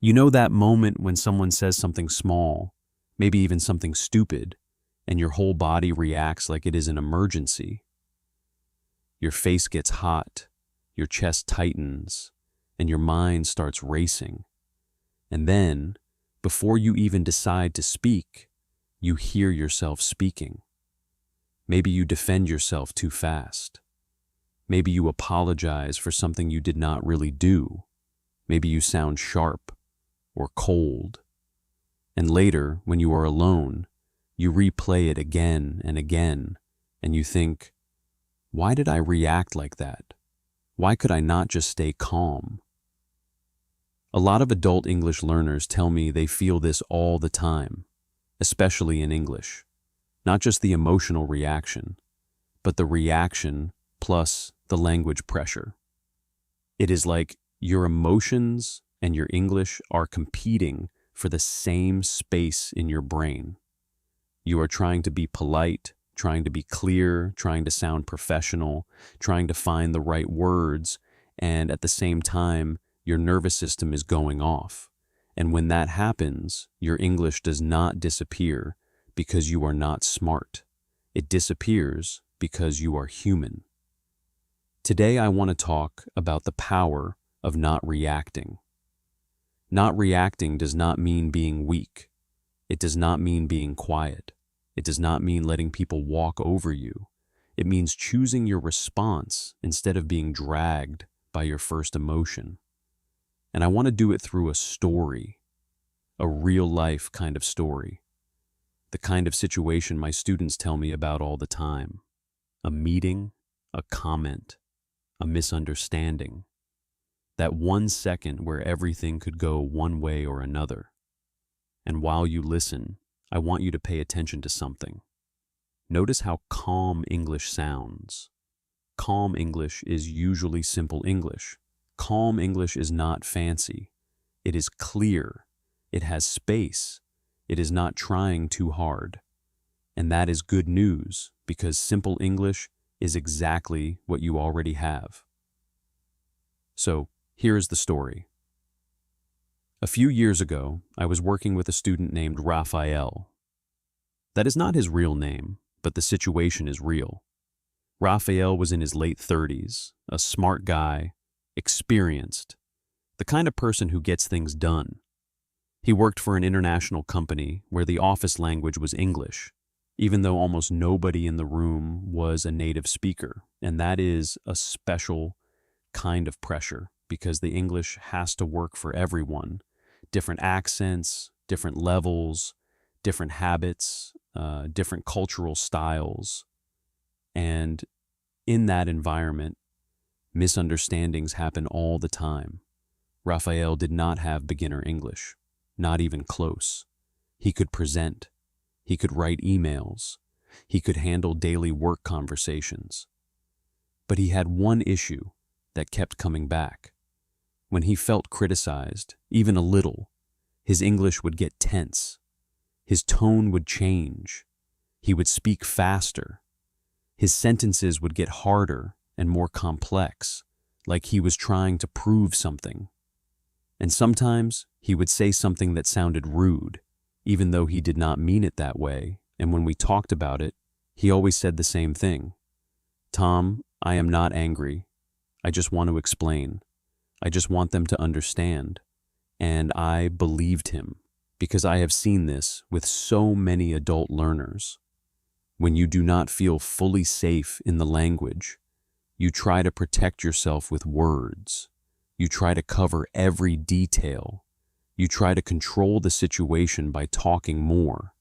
You know that moment when someone says something small, maybe even something stupid, and your whole body reacts like it is an emergency. Your face gets hot, your chest tightens, and your mind starts racing. And then, before you even decide to speak, you hear yourself speaking. Maybe you defend yourself too fast. Maybe you apologize for something you did not really do. Maybe you sound sharp or cold. And later, when you are alone, you replay it again and again, and you think, why did I react like that? Why could I not just stay calm? A lot of adult English learners tell me they feel this all the time, especially in English. Not just the emotional reaction, but the reaction plus the language pressure. It is like your emotions and your English are competing for the same space in your brain. You are trying to be polite, trying to be clear, trying to sound professional, trying to find the right words, and at the same time, your nervous system is going off. And when that happens, your English does not disappear because you are not smart. It disappears because you are human. Today, I want to talk about the power of not reacting. Not reacting does not mean being weak. It does not mean being quiet. It does not mean letting people walk over you. It means choosing your response instead of being dragged by your first emotion. And I want to do it through a story, a real-life kind of story, the kind of situation my students tell me about all the time. A meeting, a comment, a misunderstanding. That 1 second where everything could go one way or another. And while you listen, I want you to pay attention to something. Notice how calm English sounds. Calm English is usually simple English. Calm English is not fancy. It is clear. It has space. It is not trying too hard. And that is good news because simple English is exactly what you already have. So, here is the story. A few years ago, I was working with a student named Raphael. That is not his real name, but the situation is real. Raphael was in his late 30s, a smart guy, experienced, the kind of person who gets things done. He worked for an international company where the office language was English, even though almost nobody in the room was a native speaker, and that is a special kind of pressure because the English has to work for everyone. Different accents, different levels, different habits, different cultural styles. And in that environment, misunderstandings happen all the time. Raphael did not have beginner English, not even close. He could present, he could write emails, he could handle daily work conversations. But he had one issue that kept coming back. When he felt criticized, even a little, his English would get tense. His tone would change. He would speak faster. His sentences would get harder and more complex, like he was trying to prove something. And sometimes he would say something that sounded rude, even though he did not mean it that way. And when we talked about it, he always said the same thing. Tom, I am not angry. I just want to explain. I just want them to understand. And I believed him because I have seen this with so many adult learners. When you do not feel fully safe in the language, you try to protect yourself with words. You try to cover every detail. You try to control the situation by talking more.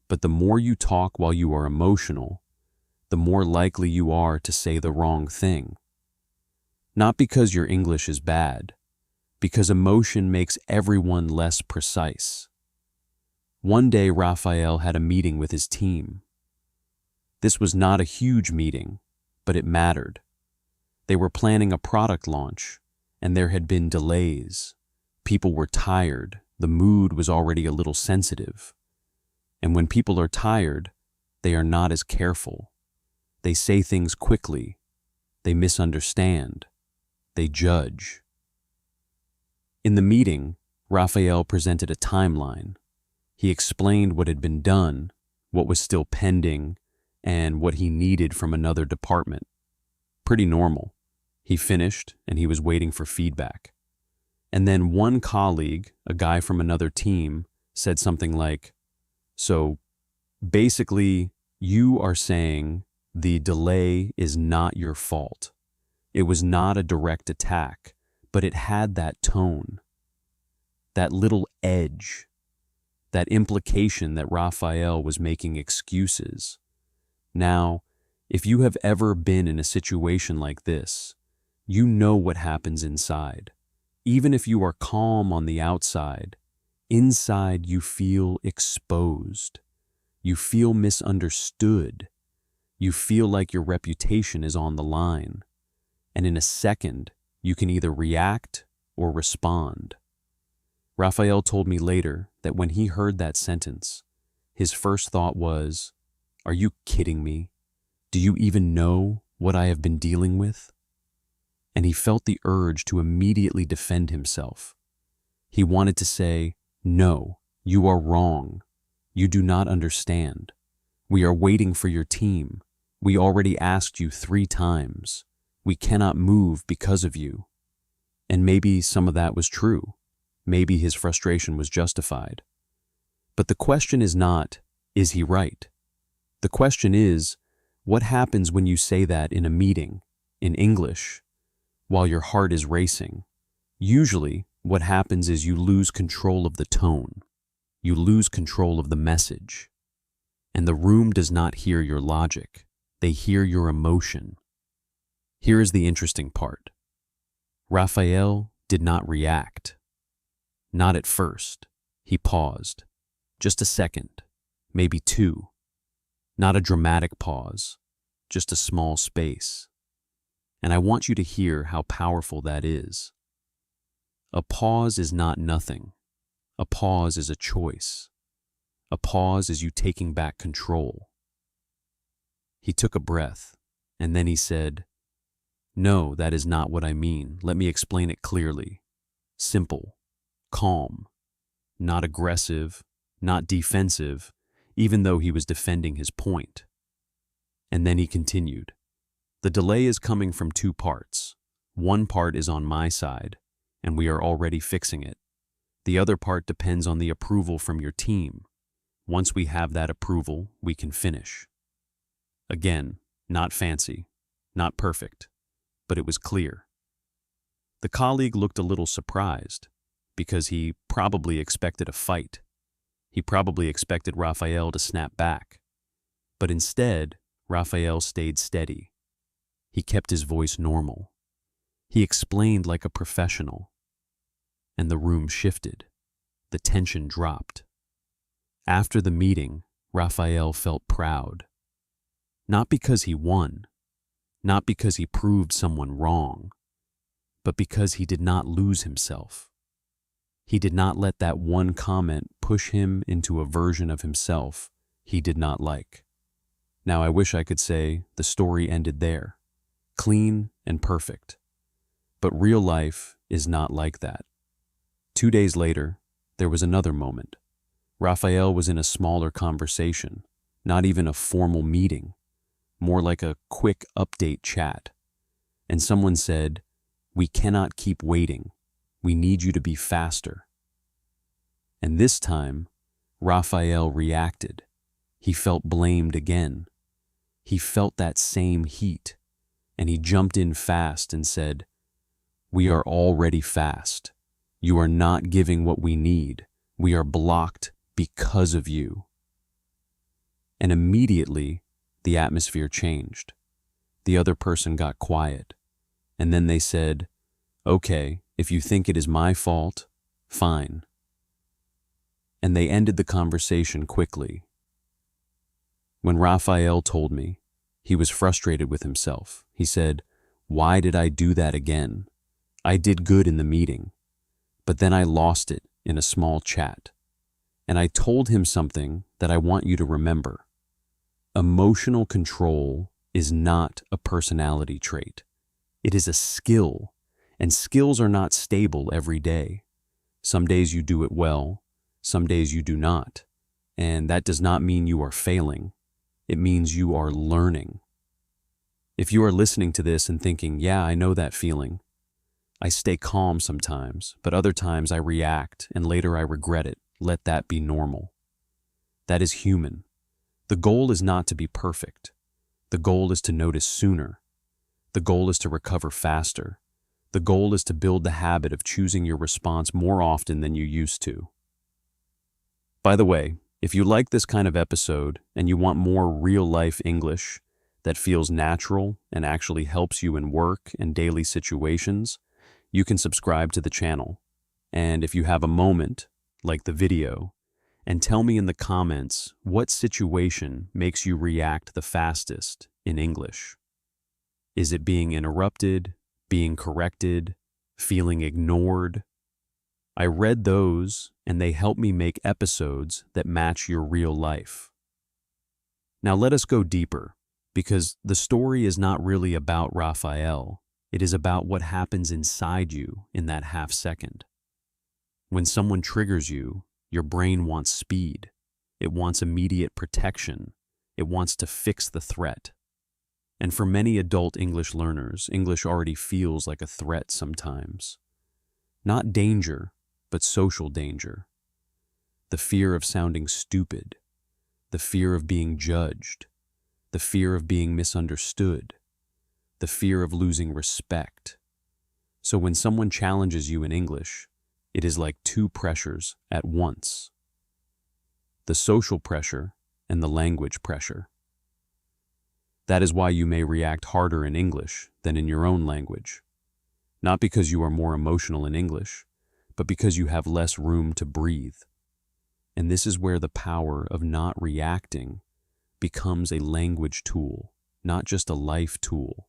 But the more you talk while you are emotional, the more likely you are to say the wrong thing. Not because your English is bad, because emotion makes everyone less precise. One day, Raphael had a meeting with his team. This was not a huge meeting, but it mattered. They were planning a product launch, and there had been delays. People were tired. The mood was already a little sensitive. And when people are tired, they are not as careful. They say things quickly. They misunderstand. They judge. In the meeting, Raphael presented a timeline. He explained what had been done, what was still pending, and what he needed from another department. Pretty normal. He finished, and he was waiting for feedback. And then one colleague, a guy from another team, said something like, "So, basically, you are saying the delay is not your fault. It was not a direct attack, but it had that tone, that little edge, that implication that Raphael was making excuses. Now, if you have ever been in a situation like this, you know what happens inside. Even if you are calm on the outside, inside you feel exposed. You feel misunderstood. You feel like your reputation is on the line. And in a second, you can either react or respond." Raphael told me later that when he heard that sentence, his first thought was, "Are you kidding me? Do you even know what I have been dealing with?" And he felt the urge to immediately defend himself. He wanted to say, "No, you are wrong. You do not understand. We are waiting for your team. We already asked you 3 times. We cannot move because of you." And maybe some of that was true. Maybe his frustration was justified. But the question is not, is he right? The question is, what happens when you say that in a meeting, in English, while your heart is racing? Usually, what happens is you lose control of the tone. You lose control of the message. And the room does not hear your logic. They hear your emotion. Here is the interesting part. Raphael did not react. Not at first. He paused. Just a second, maybe 2. Not a dramatic pause, just a small space. And I want you to hear how powerful that is. A pause is not nothing. A pause is a choice. A pause is you taking back control. He took a breath, and then he said, "No, that is not what I mean. Let me explain it clearly. Simple, calm, not aggressive, not defensive, even though he was defending his point." And then he continued, "The delay is coming from 2 parts. One part is on my side, and we are already fixing it. The other part depends on the approval from your team. Once we have that approval, we can finish." Again, not fancy, not perfect, but it was clear. The colleague looked a little surprised, because he probably expected a fight. He probably expected Raphael to snap back. But instead, Raphael stayed steady. He kept his voice normal. He explained like a professional. And the room shifted. The tension dropped. After the meeting, Raphael felt proud. Not because he won, not because he proved someone wrong, but because he did not lose himself. He did not let that one comment push him into a version of himself he did not like. Now I wish I could say the story ended there, clean and perfect. But real life is not like that. 2 days later, there was another moment. Raphael was in a smaller conversation, not even a formal meeting, more like a quick update chat. And someone said, "We cannot keep waiting. We need you to be faster." And this time, Raphael reacted. He felt blamed again. He felt that same heat, and he jumped in fast and said, "We are already fast. You are not giving what we need. We are blocked because of you." And immediately, the atmosphere changed. The other person got quiet, and then they said, "Okay, if you think it is my fault, fine." And they ended the conversation quickly. When Raphael told me, he was frustrated with himself. He said, "Why did I do that again? I did good in the meeting, but then I lost it in a small chat." And I told him something that I want you to remember. Emotional control is not a personality trait. It is a skill, and skills are not stable every day. Some days you do it well, some days you do not. And that does not mean you are failing. It means you are learning. If you are listening to this and thinking, yeah, I know that feeling. I stay calm sometimes, but other times I react and later I regret it. Let that be normal. That is human. The goal is not to be perfect. The goal is to notice sooner. The goal is to recover faster. The goal is to build the habit of choosing your response more often than you used to. By the way, if you like this kind of episode and you want more real-life English that feels natural and actually helps you in work and daily situations, you can subscribe to the channel. And if you have a moment, like the video, and tell me in the comments what situation makes you react the fastest in English. Is it being interrupted, being corrected, feeling ignored? I read those and they help me make episodes that match your real life. Now let us go deeper, because the story is not really about Raphael. It is about what happens inside you in that half second. When someone triggers you, your brain wants speed. It wants immediate protection. It wants to fix the threat. And for many adult English learners, English already feels like a threat sometimes. Not danger, but social danger. The fear of sounding stupid. The fear of being judged. The fear of being misunderstood. The fear of losing respect. So when someone challenges you in English, it is like two pressures at once. The social pressure and the language pressure. That is why you may react harder in English than in your own language. Not because you are more emotional in English, but because you have less room to breathe. And this is where the power of not reacting becomes a language tool, not just a life tool.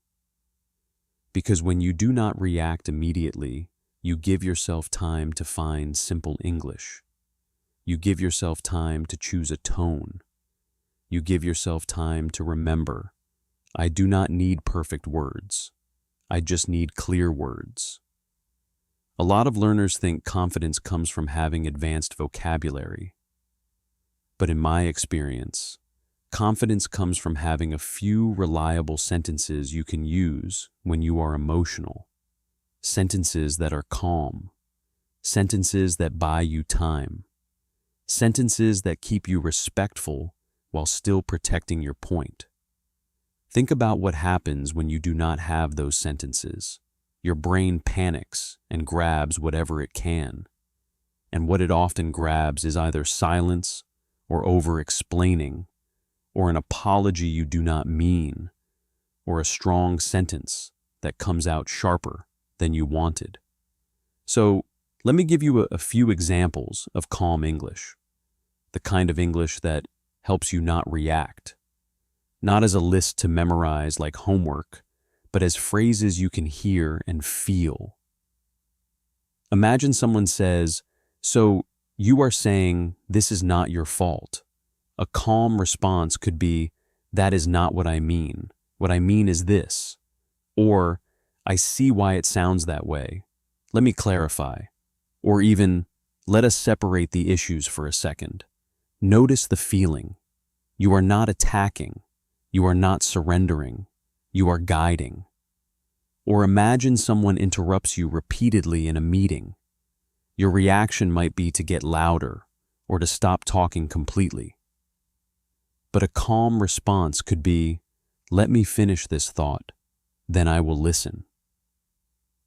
Because when you do not react immediately, you give yourself time to find simple English. You give yourself time to choose a tone. You give yourself time to remember, I do not need perfect words. I just need clear words. A lot of learners think confidence comes from having advanced vocabulary. But in my experience, confidence comes from having a few reliable sentences you can use when you are emotional. Sentences that are calm. Sentences that buy you time. Sentences that keep you respectful while still protecting your point. Think about what happens when you do not have those sentences. Your brain panics and grabs whatever it can. And what it often grabs is either silence or over-explaining, or an apology you do not mean, or a strong sentence that comes out sharper than you wanted. So let me give you a few examples of calm English, the kind of English that helps you not react, not as a list to memorize like homework, but as phrases you can hear and feel. Imagine someone says, "So you are saying this is not your fault." A calm response could be, "That is not what I mean. What I mean is this." Or, "I see why it sounds that way. Let me clarify." Or even, "Let us separate the issues for a second. Notice the feeling. You are not attacking. You are not surrendering. You are guiding." Or imagine someone interrupts you repeatedly in a meeting. Your reaction might be to get louder or to stop talking completely. But a calm response could be, "Let me finish this thought, then I will listen."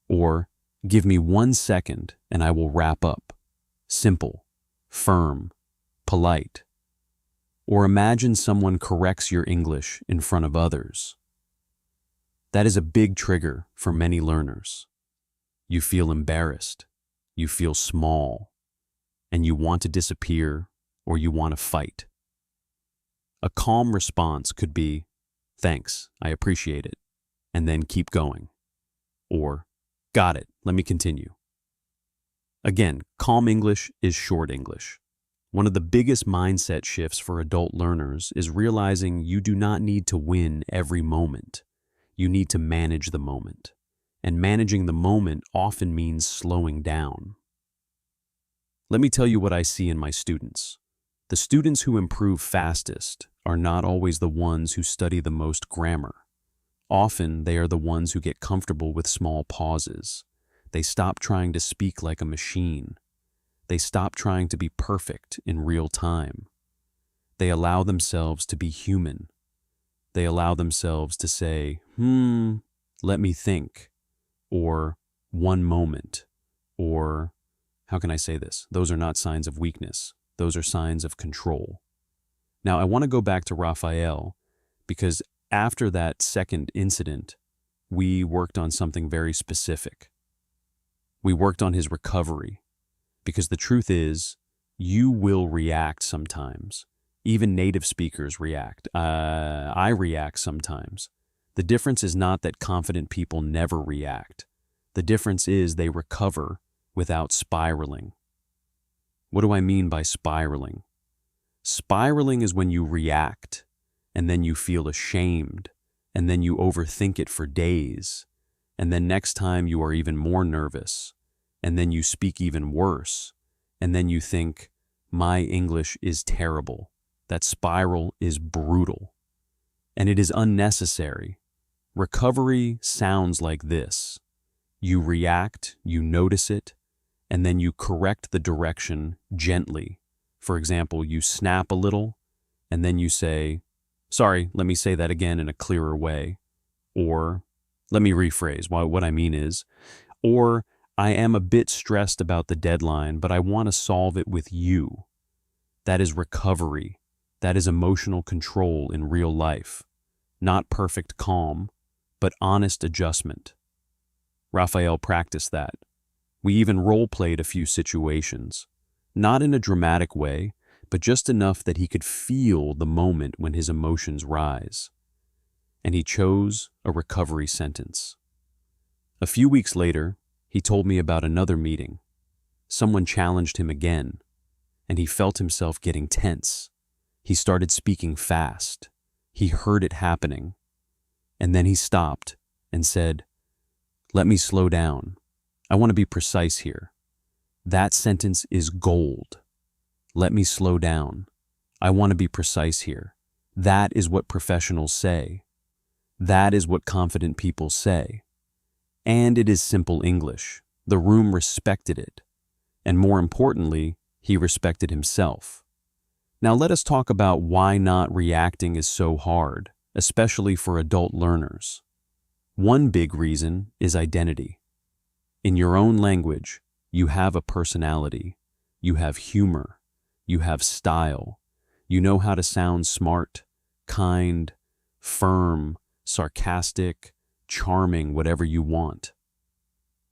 Or, "Give me 1 second and I will wrap up." Simple, firm, polite. Or imagine someone corrects your English in front of others. That is a big trigger for many learners. You feel embarrassed, you feel small, and you want to disappear or you want to fight. A calm response could be, "Thanks, I appreciate it," and then keep going. Or, "Got it, let me continue." Again, calm English is short English. One of the biggest mindset shifts for adult learners is realizing you do not need to win every moment. You need to manage the moment. And managing the moment often means slowing down. Let me tell you what I see in my students. The students who improve fastest are not always the ones who study the most grammar. Often, they are the ones who get comfortable with small pauses. They stop trying to speak like a machine. They stop trying to be perfect in real time. They allow themselves to be human. They allow themselves to say, let me think, or one moment, or how can I say this? Those are not signs of weakness. Those are signs of control. Now, I want to go back to Raphael because after that second incident, we worked on something very specific. We worked on his recovery because the truth is, you will react sometimes. Even native speakers react. I react sometimes. The difference is not that confident people never react. The difference is they recover without spiraling. What do I mean by spiraling? Spiraling is when you react, and then you feel ashamed, and then you overthink it for days, and then next time you are even more nervous, and then you speak even worse, and then you think, my English is terrible. That spiral is brutal, and it is unnecessary. Recovery sounds like this. You react, you notice it, and then you correct the direction gently. For example, you snap a little, and then you say, sorry, let me say that again in a clearer way. Or, let me rephrase, what I mean is, or I am a bit stressed about the deadline, but I want to solve it with you. That is recovery. That is emotional control in real life. Not perfect calm, but honest adjustment. Raphael practiced that. We even role-played a few situations, not in a dramatic way, but just enough that he could feel the moment when his emotions rise. And he chose a recovery sentence. A few weeks later, he told me about another meeting. Someone challenged him again, and he felt himself getting tense. He started speaking fast. He heard it happening. And then he stopped and said, let me slow down. I want to be precise here. That sentence is gold. Let me slow down. I want to be precise here. That is what professionals say. That is what confident people say. And it is simple English. The room respected it. And more importantly, he respected himself. Now let us talk about why not reacting is so hard, especially for adult learners. One big reason is identity. In your own language, you have a personality, you have humor, you have style, you know how to sound smart, kind, firm, sarcastic, charming, whatever you want.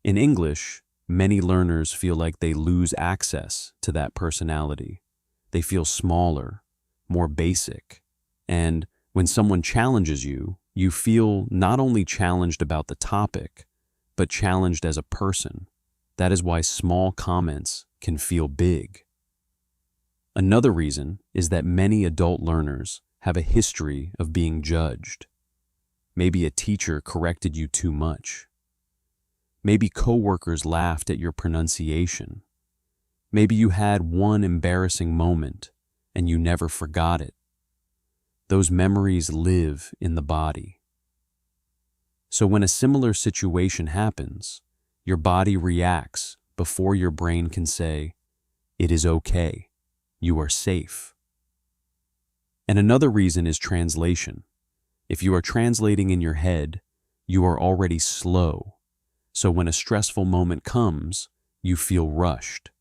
In English, many learners feel like they lose access to that personality. They feel smaller, more basic, and when someone challenges you, you feel not only challenged about the topic, but challenged as a person. That is why small comments can feel big. Another reason is that many adult learners have a history of being judged. Maybe a teacher corrected you too much. Maybe coworkers laughed at your pronunciation. Maybe you had one embarrassing moment and you never forgot it. Those memories live in the body. So when a similar situation happens, your body reacts before your brain can say, it is okay, you are safe. And another reason is translation. If you are translating in your head, you are already slow. So when a stressful moment comes, you feel rushed.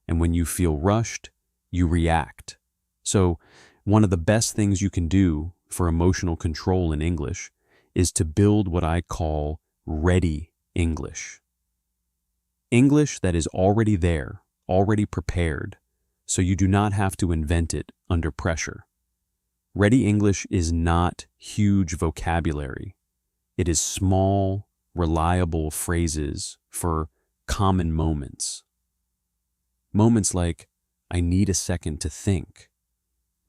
And when you feel rushed, you react. So one of the best things you can do for emotional control in English is to build what I call ready English. English that is already there, already prepared, so you do not have to invent it under pressure. Ready English is not huge vocabulary. It is small, reliable phrases for common moments. Moments like, I need a second to think.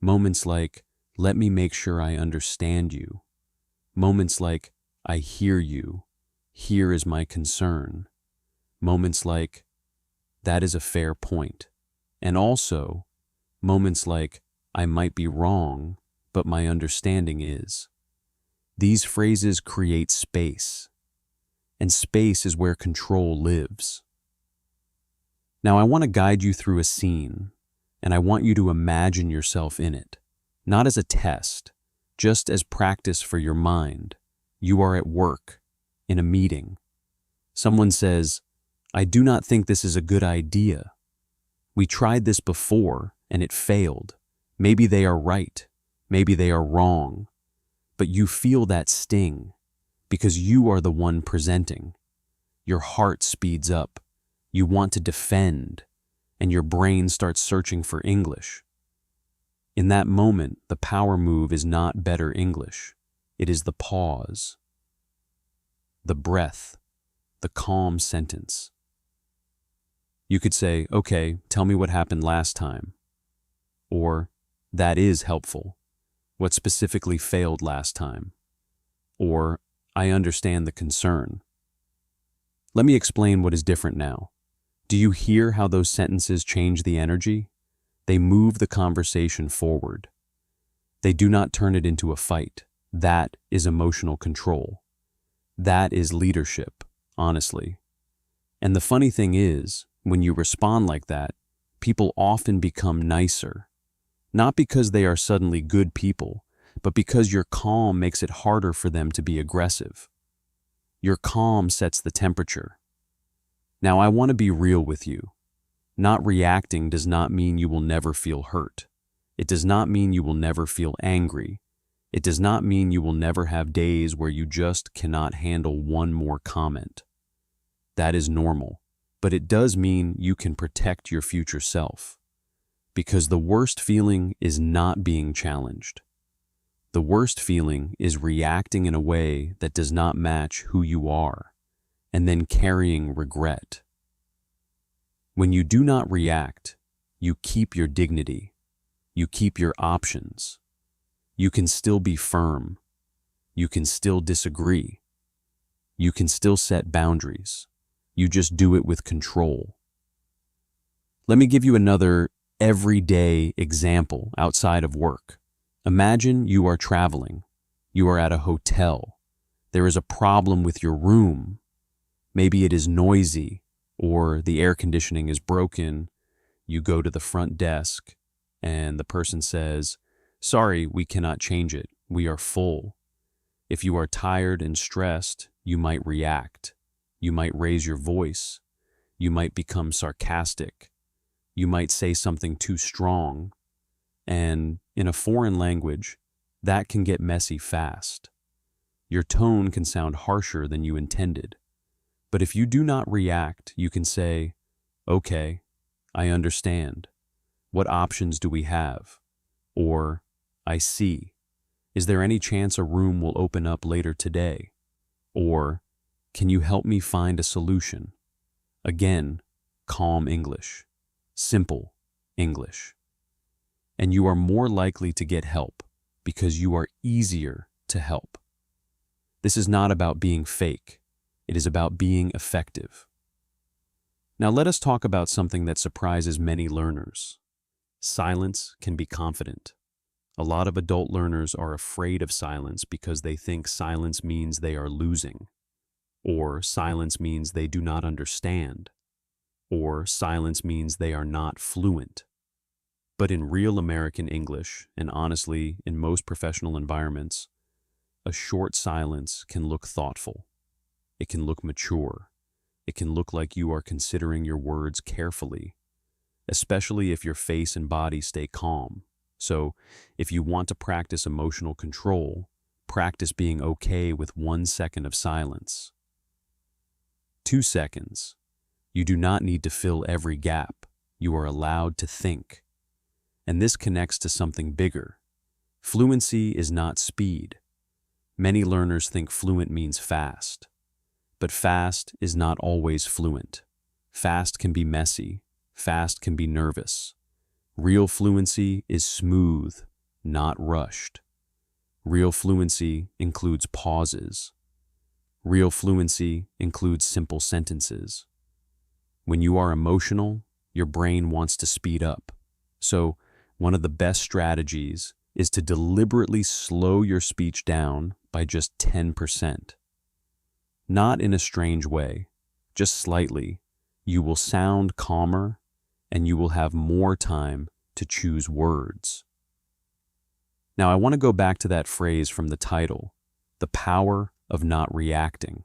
Moments like, let me make sure I understand you. Moments like, I hear you. Here is my concern. Moments like, that is a fair point. And also, moments like, I might be wrong, but my understanding is. These phrases create space, and space is where control lives. Now, I want to guide you through a scene, and I want you to imagine yourself in it, not as a test, just as practice for your mind. You are at work, in a meeting. Someone says, I do not think this is a good idea. We tried this before, and it failed. Maybe they are right. Maybe they are wrong. But you feel that sting because you are the one presenting. Your heart speeds up. You want to defend, and your brain starts searching for English. In that moment, the power move is not better English. It is the pause, the breath, the calm sentence. You could say, okay, tell me what happened last time. Or, that is helpful. What specifically failed last time? Or, I understand the concern. Let me explain what is different now. Do you hear how those sentences change the energy? They move the conversation forward. They do not turn it into a fight. That is emotional control. That is leadership, honestly. And the funny thing is, when you respond like that, people often become nicer. Not because they are suddenly good people, but because your calm makes it harder for them to be aggressive. Your calm sets the temperature. Now, I want to be real with you. Not reacting does not mean you will never feel hurt. It does not mean you will never feel angry. It does not mean you will never have days where you just cannot handle one more comment. That is normal, but it does mean you can protect your future self. Because the worst feeling is not being challenged. The worst feeling is reacting in a way that does not match who you are, and then carrying regret. When you do not react, you keep your dignity. You keep your options. You can still be firm. You can still disagree. You can still set boundaries. You just do it with control. Let me give you another everyday example outside of work. Imagine you are traveling. You are at a hotel. There is a problem with your room. Maybe it is noisy, or the air conditioning is broken. You go to the front desk, and the person says, "Sorry, we cannot change it. We are full." If you are tired and stressed, you might react. You might raise your voice. You might become sarcastic. You might say something too strong. And in a foreign language, that can get messy fast. Your tone can sound harsher than you intended. But if you do not react, you can say, "Okay, I understand. What options do we have?" Or, "I see. Is there any chance a room will open up later today?" Or, "Can you help me find a solution?" Again, calm English. Simple English. And you are more likely to get help because you are easier to help. This is not about being fake. It is about being effective. Now let us talk about something that surprises many learners. Silence can be confident. A lot of adult learners are afraid of silence because they think silence means they are losing, or silence means they do not understand, or silence means they are not fluent. But in real American English, and honestly in most professional environments, a short silence can look thoughtful. It can look mature. It can look like you are considering your words carefully, especially if your face and body stay calm. So, if you want to practice emotional control, practice being okay with 1 second of silence. 2 seconds. You do not need to fill every gap. You are allowed to think. And this connects to something bigger. Fluency is not speed. Many learners think fluent means fast. But fast is not always fluent. Fast can be messy. Fast can be nervous. Real fluency is smooth, not rushed. Real fluency includes pauses. Real fluency includes simple sentences. When you are emotional, your brain wants to speed up. So, one of the best strategies is to deliberately slow your speech down by just 10%. Not in a strange way, just slightly. You will sound calmer and you will have more time to choose words. Now, I want to go back to that phrase from the title, the power of not reacting.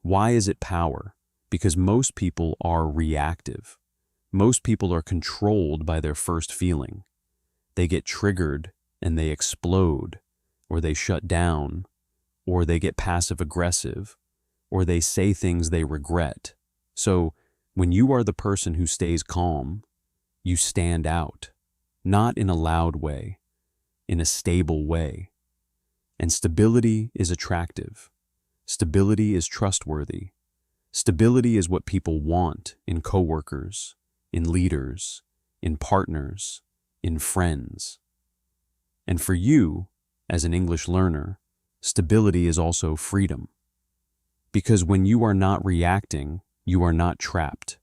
Why is it power? Because most people are reactive. Most people are controlled by their first feeling. They get triggered and they explode, or they shut down, or they get passive-aggressive, or they say things they regret. So, when you are the person who stays calm, you stand out, not in a loud way, in a stable way. And stability is attractive. Stability is trustworthy. Stability is what people want in coworkers, in leaders, in partners, in friends. And for you, as an English learner, stability is also freedom. Because when you are not reacting, you are not trapped.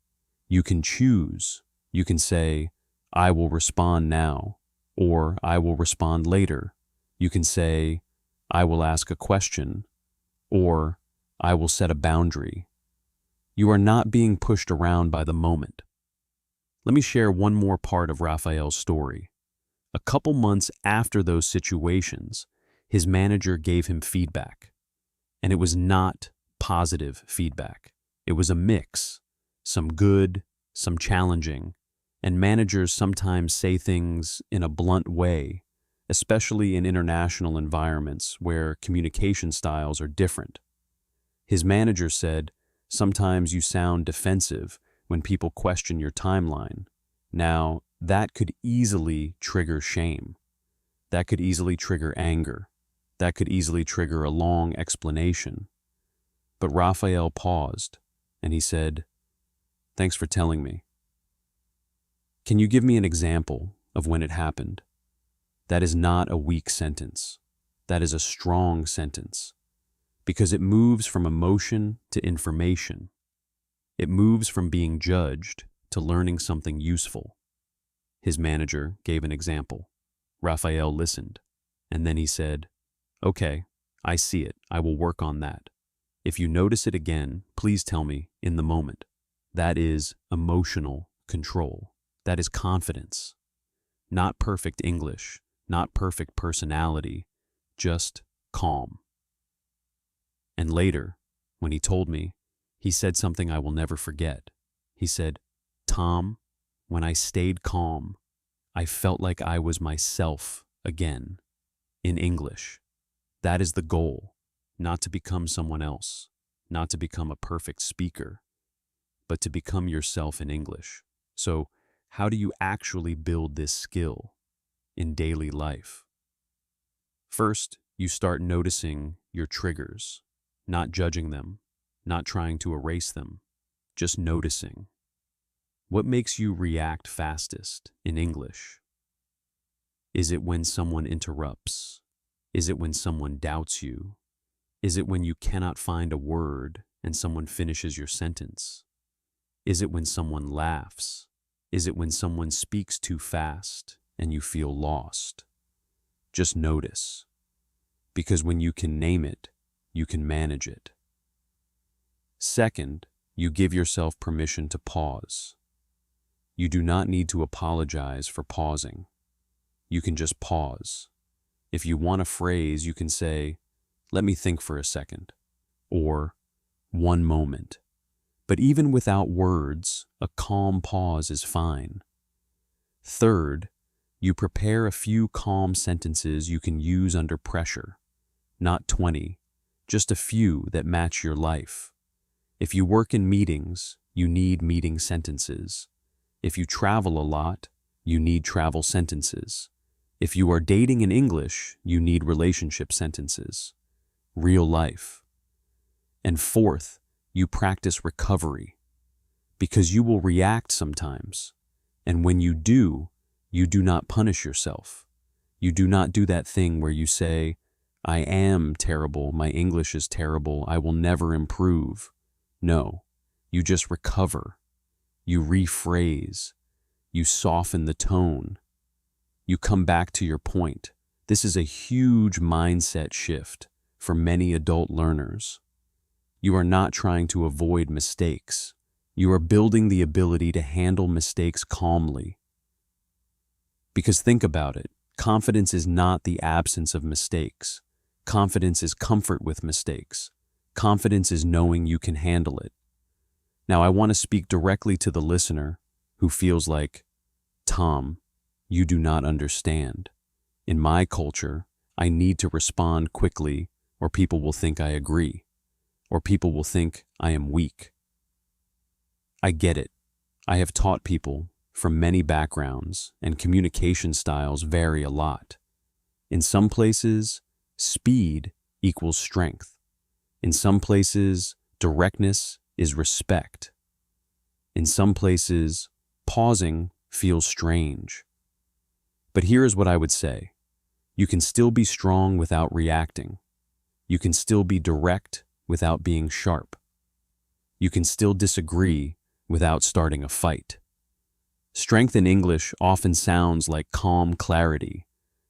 You can choose. You can say, I will respond now, or I will respond later. You can say, I will ask a question, or I will set a boundary. You are not being pushed around by the moment. Let me share one more part of Raphael's story. A couple months after those situations, his manager gave him feedback. And it was not positive feedback. It was a mix, some good, some challenging, and managers sometimes say things in a blunt way, especially in international environments where communication styles are different. His manager said, sometimes you sound defensive when people question your timeline. Now, that could easily trigger shame. That could easily trigger anger. That could easily trigger a long explanation. But Raphael paused, and he said, thanks for telling me. Can you give me an example of when it happened? That is not a weak sentence. That is a strong sentence, because it moves from emotion to information. It moves from being judged to learning something useful. His manager gave an example. Raphael listened, and then he said, okay, I see it. I will work on that. If you notice it again, please tell me in the moment. That is emotional control. That is confidence. Not perfect English, not perfect personality, just calm. And later, when he told me, he said something I will never forget. He said, Tom, when I stayed calm, I felt like I was myself again, in English. That is the goal, not to become someone else, not to become a perfect speaker, but to become yourself in English. So, how do you actually build this skill in daily life? First, you start noticing your triggers, not judging them, not trying to erase them, just noticing. What makes you react fastest in English? Is it when someone interrupts? Is it when someone doubts you? Is it when you cannot find a word and someone finishes your sentence? Is it when someone laughs? Is it when someone speaks too fast and you feel lost? Just notice, because when you can name it, you can manage it. Second, you give yourself permission to pause. You do not need to apologize for pausing. You can just pause. If you want a phrase, you can say, let me think for a second, or one moment. But even without words, a calm pause is fine. Third, you prepare a few calm sentences you can use under pressure. Not 20, just a few that match your life. If you work in meetings, you need meeting sentences. If you travel a lot, you need travel sentences. If you are dating in English, you need relationship sentences. Real life. And fourth, you practice recovery, because you will react sometimes. And when you do not punish yourself. You do not do that thing where you say, I am terrible, my English is terrible, I will never improve. No, you just recover. You rephrase. You soften the tone. You come back to your point. This is a huge mindset shift for many adult learners. You are not trying to avoid mistakes. You are building the ability to handle mistakes calmly. Because think about it, confidence is not the absence of mistakes. Confidence is comfort with mistakes. Confidence is knowing you can handle it. Now, I want to speak directly to the listener who feels like, Tom, you do not understand. In my culture, I need to respond quickly or people will think I agree, or people will think I am weak. I get it. I have taught people from many backgrounds, and communication styles vary a lot. In some places, speed equals strength. In some places, directness is respect. In some places, pausing feels strange. But here is what I would say. You can still be strong without reacting. You can still be direct without being sharp. You can still disagree without starting a fight. Strength in English often sounds like calm clarity.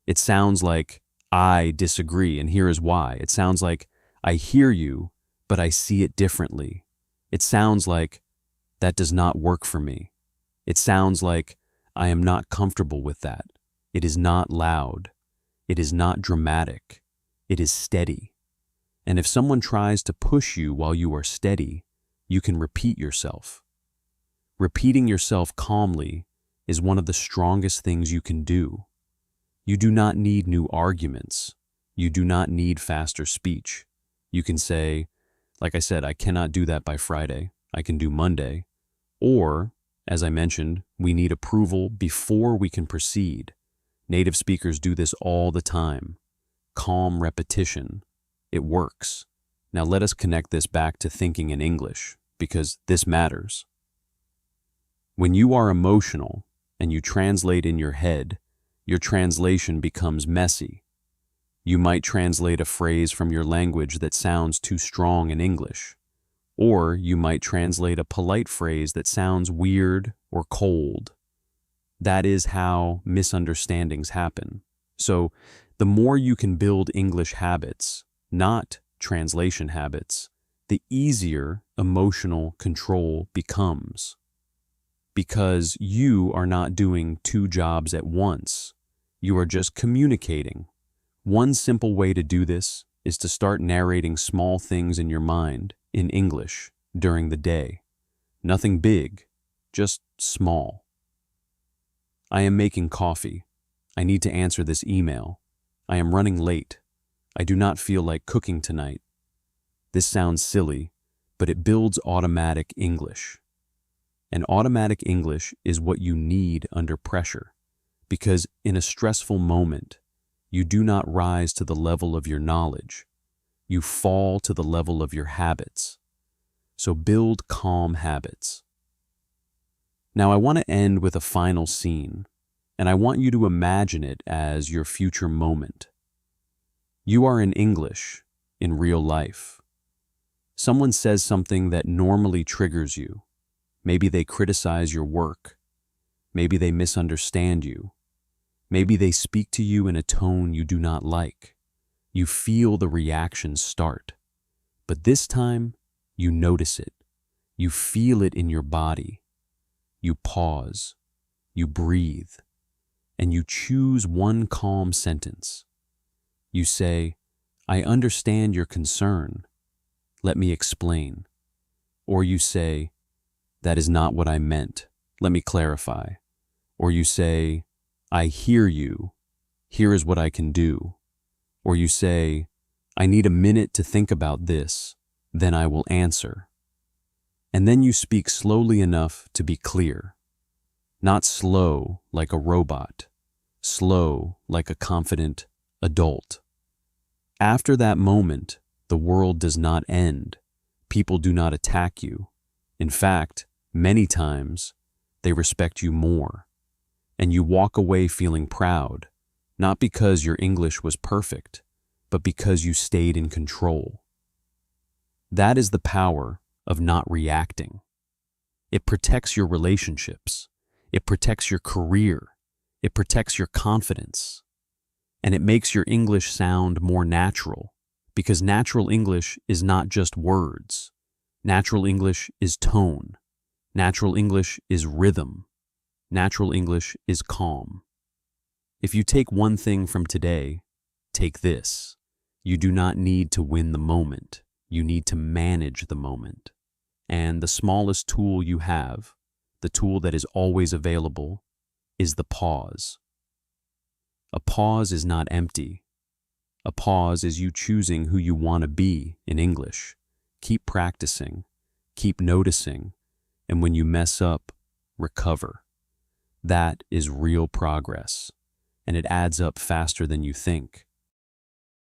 It sounds like, I disagree, and here is why. It sounds like, I hear you, but I see it differently. It sounds like, that does not work for me. It sounds like, I am not comfortable with that. It is not loud. It is not dramatic. It is steady. And if someone tries to push you while you are steady, you can repeat yourself. Repeating yourself calmly is one of the strongest things you can do. You do not need new arguments. You do not need faster speech. You can say, like I said, I cannot do that by Friday. I can do Monday. Or, as I mentioned, we need approval before we can proceed. Native speakers do this all the time. Calm repetition. It works. Now let us connect this back to thinking in English, because this matters. When you are emotional and you translate in your head, your translation becomes messy. You might translate a phrase from your language that sounds too strong in English, or you might translate a polite phrase that sounds weird or cold. That is how misunderstandings happen. So, the more you can build English habits, not translation habits, the easier emotional control becomes. Because you are not doing two jobs at once. You are just communicating. One simple way to do this is to start narrating small things in your mind in English during the day. Nothing big, just small. I am making coffee. I need to answer this email. I am running late. I do not feel like cooking tonight. This sounds silly, but it builds automatic English. And automatic English is what you need under pressure, because in a stressful moment, you do not rise to the level of your knowledge. You fall to the level of your habits. So build calm habits. Now I want to end with a final scene, and I want you to imagine it as your future moment. You are in English, in real life. Someone says something that normally triggers you. Maybe they criticize your work. Maybe they misunderstand you. Maybe they speak to you in a tone you do not like. You feel the reaction start. But this time, you notice it. You feel it in your body. You pause. You breathe. And you choose one calm sentence. You say, I understand your concern. Let me explain. Or you say, that is not what I meant. Let me clarify. Or you say, I hear you. Here is what I can do. Or you say, I need a minute to think about this. Then I will answer. And then you speak slowly enough to be clear. Not slow like a robot. Slow like a confident adult. After that moment, the world does not end. People do not attack you. In fact, many times, they respect you more. And you walk away feeling proud, not because your English was perfect, but because you stayed in control. That is the power of not reacting. It protects your relationships. It protects your career. It protects your confidence. And it makes your English sound more natural, because natural English is not just words. Natural English is tone. Natural English is rhythm. Natural English is calm. If you take one thing from today, take this. You do not need to win the moment. You need to manage the moment. And the smallest tool you have, the tool that is always available, is the pause. A pause is not empty. A pause is you choosing who you want to be in English. Keep practicing, keep noticing, and when you mess up, recover. That is real progress, and it adds up faster than you think.